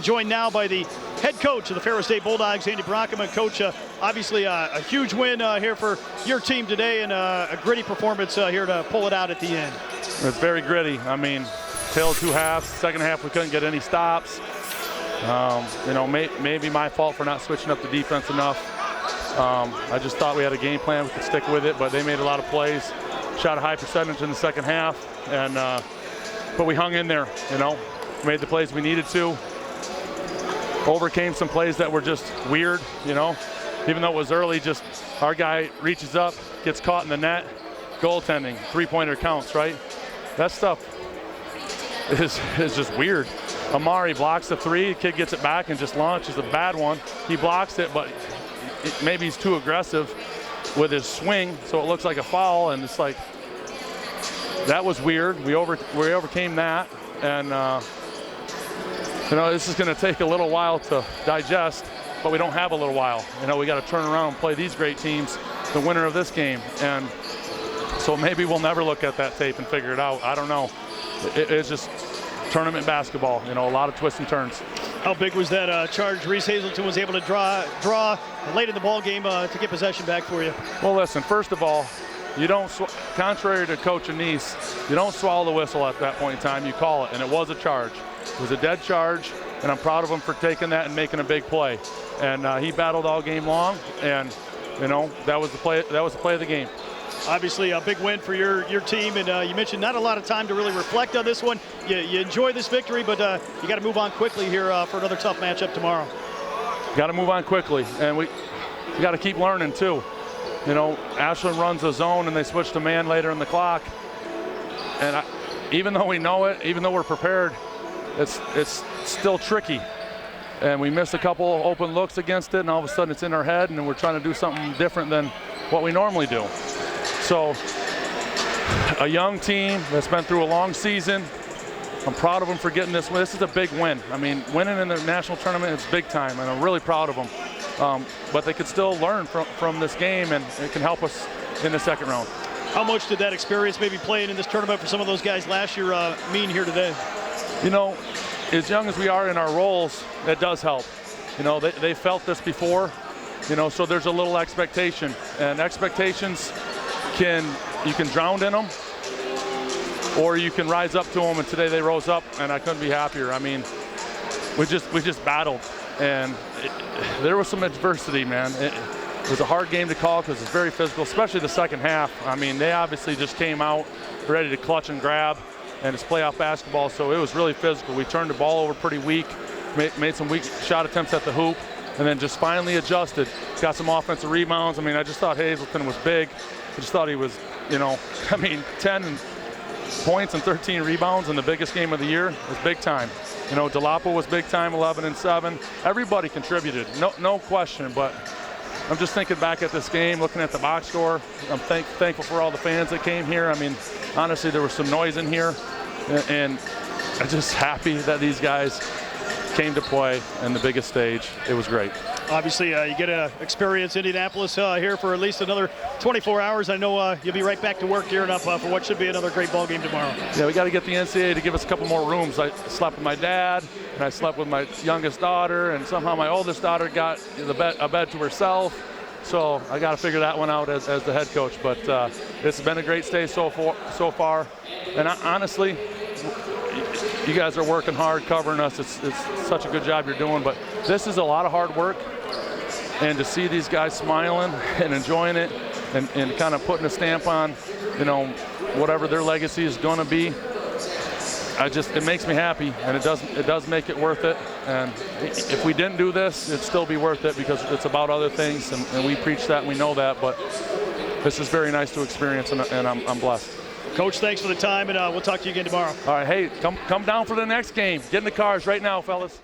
joined now by the head coach of the Ferris State Bulldogs, Andy Bronkema. Coach, obviously a huge win here for your team today, and a gritty performance here to pull it out at the end. It's very gritty. I mean, tail of two halves. Second half, we couldn't get any stops. Maybe my fault for not switching up the defense enough. I just thought we had a game plan, we could stick with it, but they made a lot of plays, shot a high percentage in the second half, and but we hung in there, made the plays we needed to, overcame some plays that were just weird, even though it was early, just our guy reaches up, gets caught in the net, goaltending, three-pointer counts, right? That stuff is just weird. Amari blocks the three, the kid gets it back and just launches a bad one. He blocks it, but maybe he's too aggressive with his swing, so it looks like a foul, and it's like, that was weird. We overcame that, and this is gonna take a little while to digest, but we don't have a little while. We gotta turn around and play these great teams, the winner of this game, and so maybe we'll never look at that tape and figure it out. I don't know. It's just tournament basketball, a lot of twists and turns. How big was that charge Reese Hazelton was able to draw late in the ball game to get possession back for you? Well, listen, first of all, you don't, contrary to Coach Anise, you don't swallow the whistle at that point in time, you call it, and it was a charge. It was a dead charge, and I'm proud of him for taking that and making a big play. And he battled all game long, and that was the play of the game. Obviously a big win for your team, and you mentioned not a lot of time to really reflect on this one. You enjoy this victory, but you got to move on quickly here for another tough matchup tomorrow. Got to move on quickly, and we got to keep learning too. Ashland runs a zone and they switch to man later in the clock, and even though we know it, even though we're prepared, it's still tricky. And we missed a couple open looks against it, and all of a sudden it's in our head, and we're trying to do something different than what we normally do. So a young team that's been through a long season, I'm proud of them for getting this win. This is a big win. I mean, winning in the national tournament is big time, and I'm really proud of them. But they could still learn from this game, and it can help us in the second round. How much did that experience, maybe playing in this tournament for some of those guys last year, mean here today? As young as we are in our roles, that does help. They felt this before, so there's a little expectation, and expectations you can drown in them, or you can rise up to them, and today they rose up, and I couldn't be happier. I mean, we just battled, and there was some adversity, man. It was a hard game to call because it's very physical, especially the second half. I mean, they obviously just came out ready to clutch and grab, and it's playoff basketball, so it was really physical. We turned the ball over pretty weak, made some weak shot attempts at the hoop, and then just finally adjusted. Got some offensive rebounds. I mean, I just thought Hazelton was big. I just thought he was, 10 points and 13 rebounds in the biggest game of the year was big time. Delapo was big time, 11 and 7. Everybody contributed, no question. But I'm just thinking back at this game, looking at the box score. I'm thankful for all the fans that came here. I mean, honestly, there was some noise in here, and I'm just happy that these guys came to play in the biggest stage. It was great. Obviously, you get to experience Indianapolis here for at least another 24 hours. I know you'll be right back to work gearing up for what should be another great ball game tomorrow. Yeah, we got to get the NCAA to give us a couple more rooms. I slept with my dad, and I slept with my youngest daughter, and somehow my oldest daughter got a bed to herself. So I got to figure that one out as the head coach. But it's been a great stay so far. And honestly, you guys are working hard covering us. It's such a good job you're doing, but this is a lot of hard work, and to see these guys smiling and enjoying it and kind of putting a stamp on, whatever their legacy is going to be, it makes me happy, and it does make it worth it. And if we didn't do this, it'd still be worth it because it's about other things, and we preach that and we know that, but this is very nice to experience, and I'm blessed. Coach, thanks for the time, and we'll talk to you again tomorrow. All right, hey, come down for the next game. Get in the cars right now, fellas.